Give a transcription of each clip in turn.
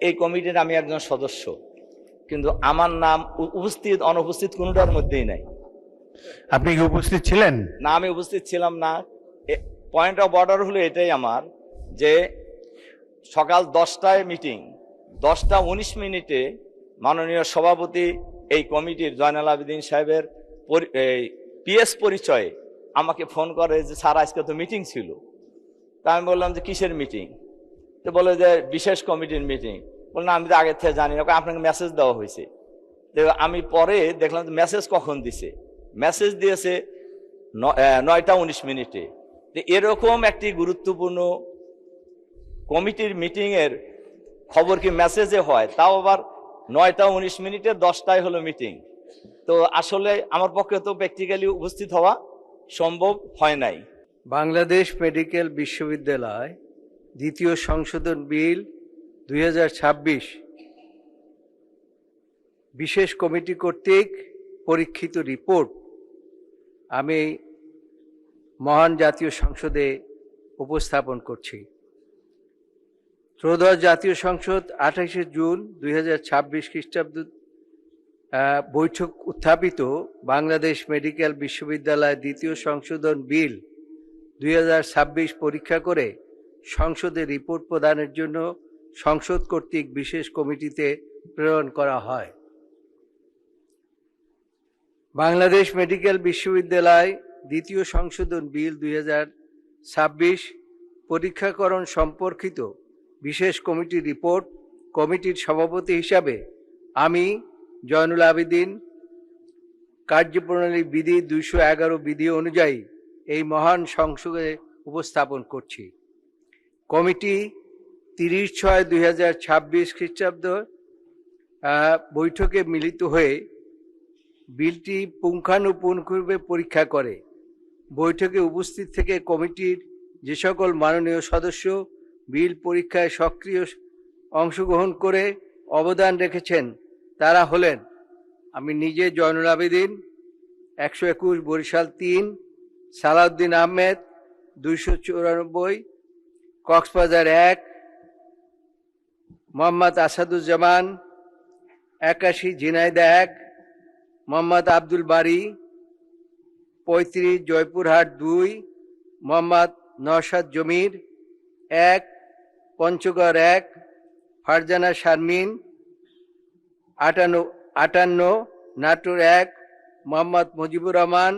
এই কমিটির আমি একজন সদস্য, কিন্তু আমার নাম উপস্থিত অনুপস্থিত কোনোটার মধ্যেই নাই। আপনি কি উপস্থিত ছিলেন? না, আমি উপস্থিত ছিলাম না। পয়েন্ট অফ অর্ডার হলো এটাই আমার, যে সকাল 10টায় মিটিং, 10টা 19 মিনিটে মাননীয় সভাপতি এই কমিটির জয়নাল আবেদিন সাহেবের পিএস পরিচয়ে আমাকে ফোন করে যে স্যার আজকে তো মিটিং ছিল। তা আমি বললাম যে কিসের মিটিং? তো বলে যে বিশেষ কমিটির মিটিং। বললাম আমি তো আগের থেকে জানি না, আপনাকে মেসেজ দেওয়া হয়েছে। তো আমি পরে দেখলাম মেসেজ কখন দিছে, মেসেজ দিয়েছে 9টা 19 মিনিটে। তো এরকম একটি গুরুত্বপূর্ণ কমিটির মিটিং এর খবর কি মেসেজে হয়? তাও আবার 9টা 19 মিনিটে 10টায় হলো মিটিং। তো আসলে আমার পক্ষে তো প্র্যাকটিক্যালি উপস্থিত হওয়া সম্ভব হয় নাই। বাংলাদেশ মেডিকেল বিশ্ববিদ্যালয় দ্বিতীয় সংশোধন বিল 2026 বিশেষ কমিটি কর্তৃক পরীক্ষিত রিপোর্ট আমি মহান জাতীয় সংসদে উপস্থাপন করছি। ত্রয়োদশ জাতীয় সংসদ 28শে জুন 2026 খ্রিস্টাব্দ বৈঠক উত্থাপিত বাংলাদেশ মেডিকেল বিশ্ববিদ্যালয় দ্বিতীয় সংশোধন বিল 2026 পরীক্ষা করে সংসদে রিপোর্ট প্রদানের জন্য সংসদ কর্তৃক বিশেষ কমিটিতে প্রেরণ করা হয়। বাংলাদেশ মেডিকেল বিশ্ববিদ্যালয় দ্বিতীয় সংশোধন বিল 2026 পরীক্ষাকরণ সম্পর্কিত বিশেষ কমিটির রিপোর্ট কমিটির সভাপতি হিসাবে আমি জয়নুল আবেদিন কার্যপ্রণালী বিধি 211 বিধি অনুযায়ী এই মহান সংসদে উপস্থাপন করছি। কমিটি 30/6/2026 খ্রিস্টাব্দ বৈঠকে মিলিত হয়ে বিলটি পুঙ্খানুপুঙ্খরূপে পরীক্ষা করে। বৈঠকে উপস্থিত থেকে কমিটির যে সকল মাননীয় সদস্য বিল পরীক্ষায় সক্রিয় অংশগ্রহণ করে অবদান রেখেছেন তারা হলেন: আমি নিজে জয়নুল আবেদিন 121 বরিশাল 3, সালাউদ্দিন আহমেদ 294, কক্সবাজার 1, মোহাম্মদ আসাদুজ্জামান 81, ঝিনাইদহ 1, মোহাম্মদ আব্দুল বারী 35, জয়পুরহাট 2, মোহাম্মদ নওশাদ জমির 1, পঞ্চগড় 1, ফারজানা শারমিন 58, নাটোর 1, মোহাম্মদ মুজিবুর রহমান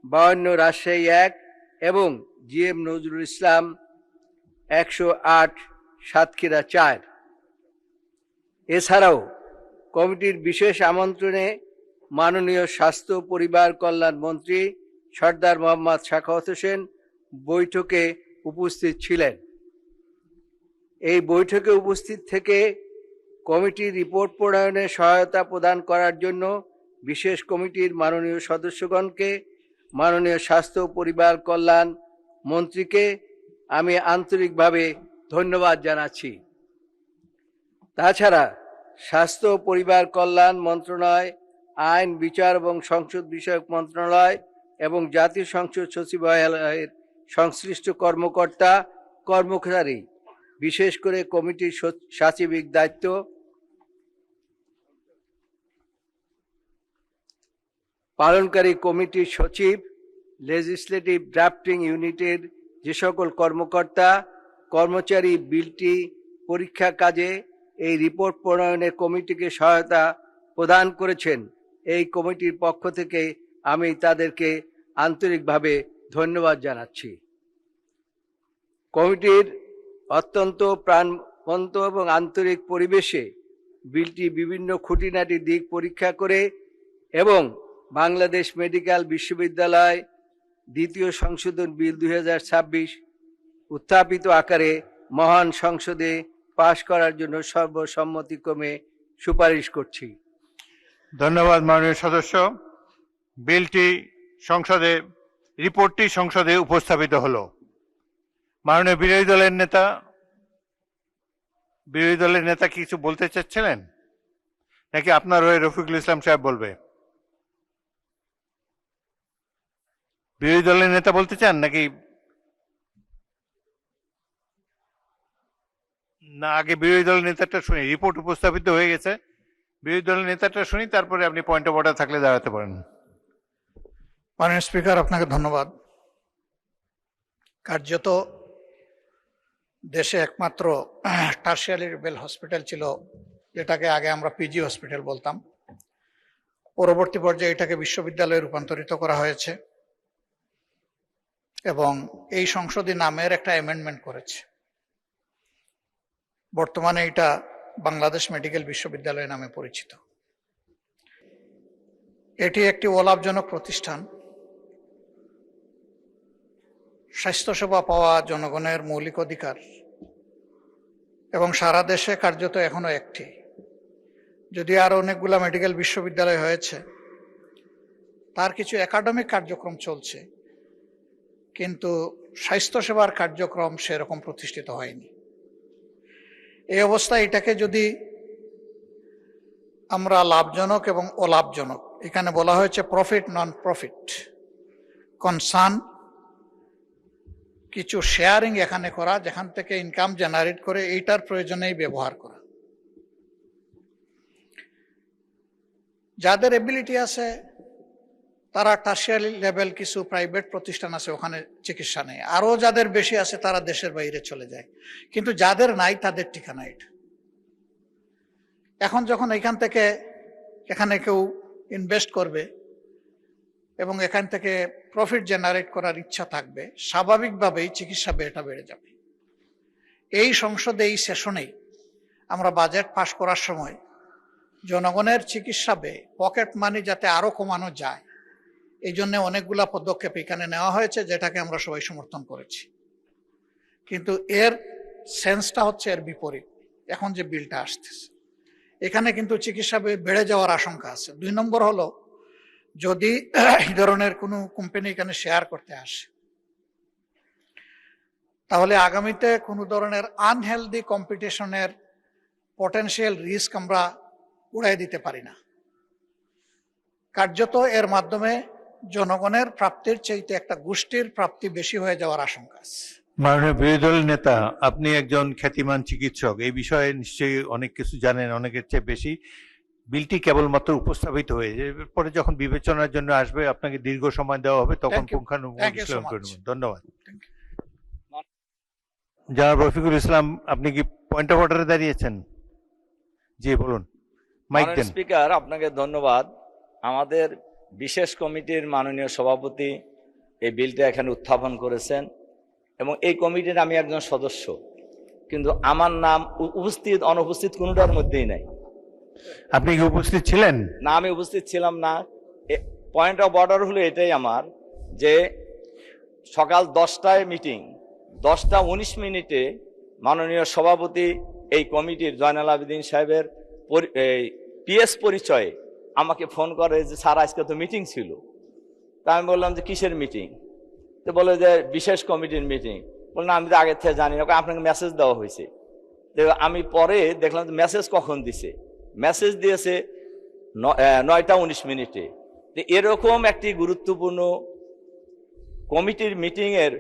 52, রাজশাহী 1 এবং জিএম নজরুল ইসলাম 108, সাতক্ষীরা 4। এছাড়াও কমিটির বিশেষ আমন্ত্রণে মাননীয় স্বাস্থ্য পরিবার কল্যাণ মন্ত্রী সর্দার মোহাম্মদ সাখাওয়াত হোসেন বৈঠকে উপস্থিত ছিলেন। এই বৈঠকে উপস্থিত থেকে কমিটির রিপোর্ট প্রণয়নে সহায়তা প্রদান করার জন্য বিশেষ কমিটির মাননীয় সদস্যগণকে, মাননীয় স্বাস্থ্য পরিবার কল্যাণ মন্ত্রীকে আমি আন্তরিকভাবে ধন্যবাদ জানাচ্ছি। তাছাড়া স্বাস্থ্য পরিবার কল্যাণ মন্ত্রণালয়, আইন বিচার এবং সংসদ বিষয়ক মন্ত্রণালয় এবং জাতীয় সংসদ সচিবালয়ের সংশ্লিষ্ট কর্মকর্তা কর্মচারী, বিশেষ করে কমিটির সাচিবিক দায়িত্ব পালনকারী কমিটির সচিব, লেজিসলেটিভ ড্রাফটিং ইউনিটের যে সকল কর্মকর্তা কর্মচারী বিলটি পরীক্ষা কাজে এই রিপোর্ট প্রণয়নে কমিটিকে সহায়তা প্রদান করেছেন, এই কমিটির পক্ষ থেকে আমি তাদেরকে আন্তরিকভাবে ধন্যবাদ জানাচ্ছি। কমিটির অত্যন্ত প্রাণবন্ত এবং আন্তরিক পরিবেশে বিলটি বিভিন্ন খুঁটিনাটি দিক পরীক্ষা করে এবং বাংলাদেশ মেডিকেল বিশ্ববিদ্যালয় দ্বিতীয় সংশোধন বিল 2026 উত্থাপিত আকারে মহান সংসদে পাশ করার জন্য সর্বসম্মতিক্রমে সুপারিশ করছি। ধন্যবাদ মাননীয় সদস্য। বিলটি রিপোর্টটি সংসদে উপস্থাপিত হলো। মাননীয় বিরোধী দলের নেতা কিছু বলতে চাচ্ছিলেন নাকি আপনার হয়ে রফিকুল ইসলাম সাহেব বলবে? বিরোধী দলের নেতা বলতে চান নাকি? না, আগে বিরোধী দলের নেতাটা শুনি, রিপোর্ট উপস্থাপিত হয়ে গেছে, বিরোধী দলের নেতাটা শুনি, তারপরে আপনি পয়েন্ট অফ অর্ডার থাকলে দাঁড়াতে পারেন। মাননীয় স্পিকার, আপনাকে ধন্যবাদ। কার্যত দেশে একমাত্র টারশিয়ারি লেভেল হসপিটাল ছিল, যেটাকে আগে আমরা পিজি হসপিটাল বলতাম। পরবর্তী পর্যায়ে এটাকে বিশ্ববিদ্যালয়ে রূপান্তরিত করা হয়েছে এবং এই সংসদী নামের একটা অ্যামেন্ডমেন্ট করেছে। বর্তমানে এটা বাংলাদেশ মেডিকেল বিশ্ববিদ্যালয় নামে পরিচিত। এটি একটি অলাভজনক প্রতিষ্ঠান। স্বাস্থ্যসেবা পাওয়া জনগণের মৌলিক অধিকার এবং সারা দেশে কার্যত এখনো একটি, যদি আরো অনেকগুলা মেডিকেল বিশ্ববিদ্যালয় হয়েছে, তার কিছু একাডেমিক কার্যক্রম চলছে, কিন্তু স্বাস্থ্যসেবার কার্যক্রম সেরকম প্রতিষ্ঠিত হয়নি। এই অবস্থায় এটাকে যদি আমরা লাভজনক এবং অলাভজনক, এখানে বলা হয়েছে প্রফিট নন প্রফিট কনসার্ন, কিছু শেয়ারিং এখানে করা, যেখান থেকে ইনকাম জেনারেট করে এইটার প্রয়োজনেই ব্যবহার করা। যাদের এবিলিটি আছে তারা টারশিয়ারি লেভেল কিছু প্রাইভেট প্রতিষ্ঠান আছে, ওখানে চিকিৎসা নেই। আরো যাদের বেশি আছে তারা দেশের বাইরে চলে যায়, কিন্তু যাদের নাই তাদের ঠিকানা এটা। এখন যখন এখান থেকে এখানে কেউ ইনভেস্ট করবে এবং এখান থেকে প্রফিট জেনারেট করার ইচ্ছা থাকবে, স্বাভাবিকভাবেই চিকিৎসা ব্যয়টা বেড়ে যাবে। এই সংসদে এই সেশনেই আমরা বাজেট পাশ করার সময় জনগণের চিকিৎসা ব্যয়, পকেট মানি যাতে আরো কমানো যায়, এই জন্য অনেকগুলা পদক্ষেপ এখানে নেওয়া হয়েছে, যেটাকে আমরা সবাই সমর্থন করেছি। কিন্তু এর সেন্সটা হচ্ছে এর বিপরীত। এখন যে বিলটা আসতেছে, এখানে কিন্তু চিকিৎসা ব্যয় বেড়ে যাওয়ার আশঙ্কা আছে। 2 নম্বর হলো, যদি এই ধরনের কোনো কোম্পানি এখানে শেয়ার করতে আসে, তাহলে আগামীতে কোনো ধরনের আনহেলদি কম্পিটিশনের পটেনশিয়াল রিস্ক আমরা উড়াই দিতে পারি না। কার্যত এর মাধ্যমে জনগণের প্রাপ্তির চাইতে একটা গোষ্ঠীর প্রাপ্তি বেশি হয়ে যাওয়ার আশঙ্কা আছে। মাননীয় বিরোধী দলের নেতা, আপনি একজন খ্যাতিমান চিকিৎসক, এই বিষয়ে নিশ্চয়ই অনেক কিছু জানেন, অনেকের চেয়ে বেশি। বিলটি কেবলমাত্র উপস্থাপিত হয়েছে, পরে যখন বিবেচনার জন্য আসবে আপনাকে দীর্ঘ সময় দেওয়া হবে, তখন পুঙ্খানুপুঙ্খ বিশ্লেষণ করে নেবেন। ধন্যবাদ। জনাব রফিকুল ইসলাম, আপনি কি পয়েন্ট অফ অর্ডারে দাঁড়িয়েছেন? জি বলুন, মাইক দেন। স্পিকার, আপনাকে ধন্যবাদ। আমাদের বিশেষ কমিটির মাননীয় সভাপতি এই বিলটা এখানে উত্থাপন করেছেন এবং এই কমিটির আমি একজন সদস্য, কিন্তু আমার নাম উপস্থিত অনুপস্থিত কোনোটার মধ্যেই নাই। আপনি কি উপস্থিত ছিলেন? না, আমি উপস্থিত ছিলাম না। পয়েন্ট অফ অর্ডার হলো এটাই আমার, যে সকাল 10টায় মিটিং, 10টা 19 মিনিটে মাননীয় সভাপতি এই কমিটির জয়নাল আবেদিন সাহেবের পিএস পরিচয়ে আমাকে ফোন করে যে স্যার আজকে তো মিটিং ছিল। তা আমি বললাম যে কিসের মিটিং? তো বলে যে বিশেষ কমিটির মিটিং। বললাম আমি তো আগের থেকে জানি না, আপনাকে মেসেজ দেওয়া হয়েছে। তো আমি পরে দেখলাম যে মেসেজ কখন দিছে, মেসেজ দিয়েছে 9টা 19 মিনিটে। তো এরকম একটি গুরুত্বপূর্ণ কমিটির মিটিংয়ের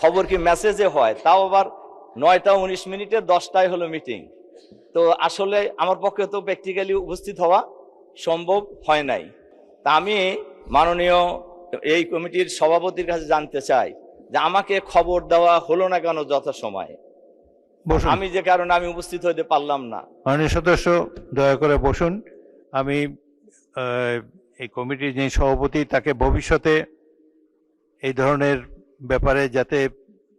খবর কি মেসেজে হয়? তাও আবার 9টা 19 মিনিটে 10টায় হলো মিটিং। তো আসলে আমার পক্ষে তো প্র্যাকটিক্যালি উপস্থিত হওয়া সম্ভব হয় নাই। তা আমি মাননীয় এই কমিটির সভাপতির কাছে জানতে চাই যে আমাকে খবর দেওয়া হলো না কেন যথাসময়ে? আমি যে কারণে আমি উপস্থিত হতে পারলাম না। মাননীয় সদস্য, দয়া করে বসুন। আমি এই কমিটির যে সভাপতি, তাকে ভবিষ্যতে এই ধরনের ব্যাপারে যাতে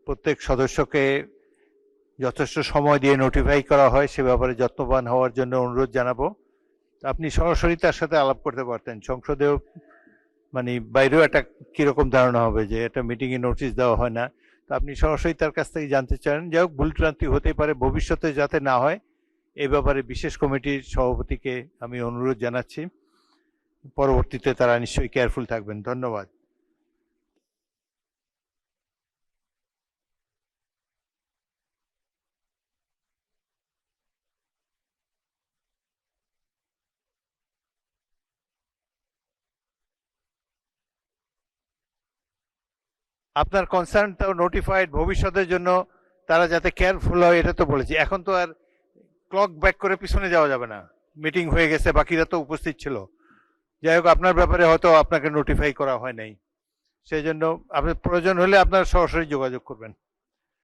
প্রত্যেক সদস্যকে যথেষ্ট সময় দিয়ে নোটিফাই করা হয়, সে ব্যাপারে যত্নবান হওয়ার জন্য অনুরোধ জানাবো। আপনি সরাসরি তার সাথে আলাপ করতে পারতেন, সংসদেও মানে বাইরেও একটা কিরকম ধারণা হবে যে একটা মিটিং এ নোটিশ দেওয়া হয় না। তো আপনি সরাসরি তার কাছ থেকে জানতে চান। যাই হোক, ভুল ভ্রান্তি হতে পারে, ভবিষ্যতে যাতে না হয় এই ব্যাপারে বিশেষ কমিটির সভাপতিকে আমি অনুরোধ জানাচ্ছি। পরবর্তীতে তারা নিশ্চয়ই কেয়ারফুল থাকবেন। ধন্যবাদ। আপনার কনসার্নটাও নোটিফাইড, ভবিষ্যতের জন্য তারা যাতে কেয়ারফুল হয় এটা তো বলেছি। এখন তো আর ক্লক ব্যাক করে পিছনে যাওয়া যাবে না, মিটিং হয়ে গেছে, বাকিরা তো উপস্থিত ছিল। যাই হোক, আপনার ব্যাপারে হয়তো আপনাকে নোটিফাই করা হয় নাই, সেই জন্য আপনি প্রয়োজন হলে আপনার সরাসরি যোগাযোগ করবেন।